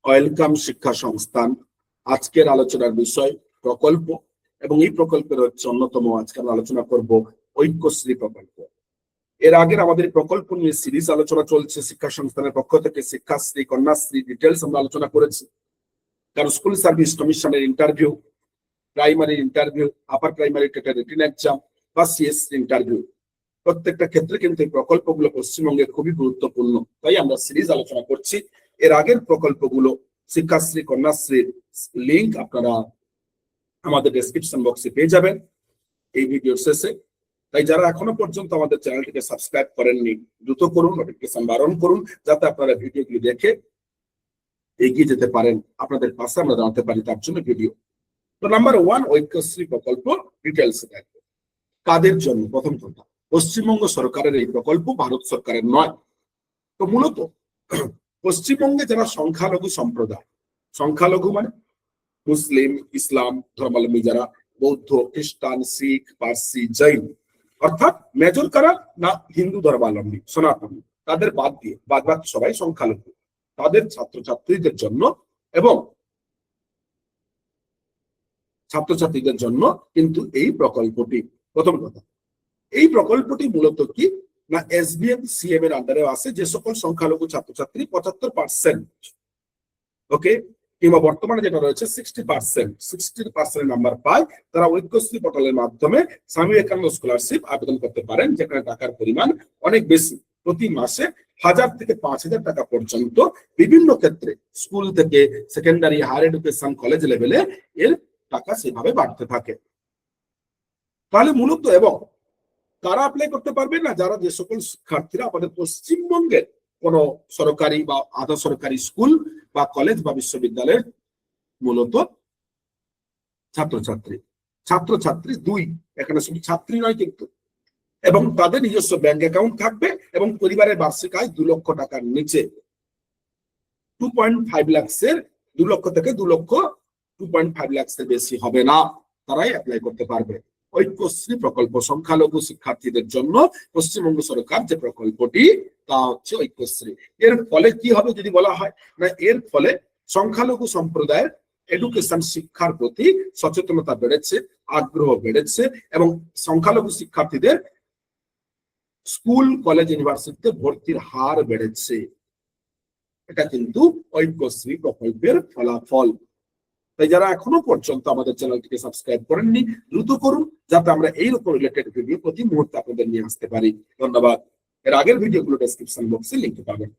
Welcome শিক্ষা সংস্থান। আজকের আলোচনার বিষয় প্রকল্প, এবং এই প্রকল্পের হচ্ছে অন্যতম আজকে আমরা আলোচনা করব ঐক্যশ্রী প্রকল্প। এর আগের আমাদের প্রকল্প নিয়ে সিরিজ আলোচনা চলছে শিক্ষা সংস্থানের পক্ষ থেকে। শিক্ষাশ্রী, কন্যাশ্রী ডিটেলস আমরা আলোচনা করেছি। কারণ স্কুল সার্ভিস কমিশনের interview, primary interview, upper primary written exam বা সিএসসি ইন্টারভিউ, প্রত্যেকটা ক্ষেত্রে কিন্তু এই প্রকল্পগুলো পশ্চিমবঙ্গে খুবই গুরুত্বপূর্ণ। তাই আমরা সিরিজ আলোচনা করছি। এর আগের প্রকল্পগুলো শিক্ষাশ্রী, কন্যাশ্রীর লিংক আপনারা আমাদের ডেসক্রিপশন বক্সে পেয়ে যাবেন এই ভিডিওর শেষে। তাই যারা এখনো পর্যন্ত আমাদের চ্যানেলটিকে সাবস্ক্রাইব করেননি, দ্রুত করুন, নোটিফিকেশন বারণ করুন, যাতে আপনারা ভিডিওগুলি দেখে এগিয়ে যেতে পারেন, আপনাদের পাশে আমরা দাঁড়াতে পারি, তার জন্য ভিডিও। তো নাম্বার 1, ঐক্যশ্রী প্রকল্প ডিটেলস দেখবো। কাদের জন্য? প্রথম কথা, পশ্চিমবঙ্গ সরকারের এই প্রকল্প, ভারত সরকারের নয়। তো মূলত পশ্চিমবঙ্গে যারা সংখ্যালঘু সম্প্রদায়, সংখ্যালঘু মানে মুসলিম, ইসলাম ধর্মাবলম্বী, যারা বৌদ্ধ, খ্রিস্টান, শিখ, পার্সি, জৈন, অর্থাৎ মেজর কারা না হিন্দু ধর্মাবলম্বী, সনাতনী, তাদের বাদ দিয়ে বাদ সবাই সংখ্যালঘু, তাদের ছাত্রছাত্রীদের জন্য এবং ছাত্রছাত্রীদের জন্য কিন্তু এই প্রকল্পটি। প্রথম কথা, এই প্রকল্পটি মূলত কি না এসবিএম সিএম এর আন্ডারে আছে। যে সকল সংখ্যালঘু ছাত্রছাত্রী 75%, ওকে, কিংবা বর্তমানে যেটা রয়েছে 60% নাম্বার পায়, তারা ঐক্যশ্রী পোর্টালের মাধ্যমে স্বামী বিবেকানন্দ স্কলারশিপ আবেদন করতে পারেন, যেখানে টাকার পরিমাণ অনেক বেশি। প্রতি মাসে 1000 থেকে 5000 টাকা পর্যন্ত বিভিন্ন ক্ষেত্রে স্কুল থেকে সেকেন্ডারি, হায়ার এডুকেশন, কলেজ লেভেলে এর টাকা সেভাবে বাড়তে থাকে। তাহলে মূলত এবং কারা অ্যাপ্লাই করতে পারবে না? যারা যে সকল শিক্ষার্থীরা আমাদের পশ্চিমবঙ্গের কোন সরকারি বা আধা সরকারি স্কুল বা কলেজ বা বিশ্ববিদ্যালয়ের মূলত ছাত্রছাত্রী 2, এখানে শুধু ছাত্রী নয় কিন্তু, এবং তাদের নিজস্ব ব্যাংক অ্যাকাউন্ট থাকবে এবং পরিবারের বার্ষিক আয় 2 লক্ষ টাকার নিচে, 2.5 লাখের 2 লক্ষ থেকে 2 লক্ষ 2.5 লাখের বেশি হবে না, তারাই অ্যাপ্লাই করতে পারবে। ঐক্যশ্রী প্রকল্প সংখ্যালঘু শিক্ষার্থীদের জন্য পশ্চিমবঙ্গ সরকার যে প্রকল্পটি, তা হচ্ছে ঐক্যশ্রী। এর ফলে কি হবে যদি বলা হয় না, এর ফলে সংখ্যালঘু সম্প্রদায়ের এডুকেশন, শিক্ষার প্রতি সচেতনতা বেড়েছে, আগ্রহ বেড়েছে, এবং সংখ্যালঘু শিক্ষার্থীদের স্কুল, কলেজ, ইউনিভার্সিটিতে ভর্তির হার বেড়েছে। এটা কিন্তু ঐক্যশ্রী প্রকল্পের ফলাফল। তাই যারা এখনো পর্যন্ত আমাদের চ্যানেলটিকে সাবস্ক্রাইব করেননি, দ্রুত করুন, যাতে আমরা এইরকম রিলেটেড ভিডিও প্রতি মুহূর্তে আপনাদের নিয়ে আসতে পারি। ধন্যবাদ। এর আগের ভিডিওগুলো ডেসক্রিপশন বক্সে লিংক পাবেন।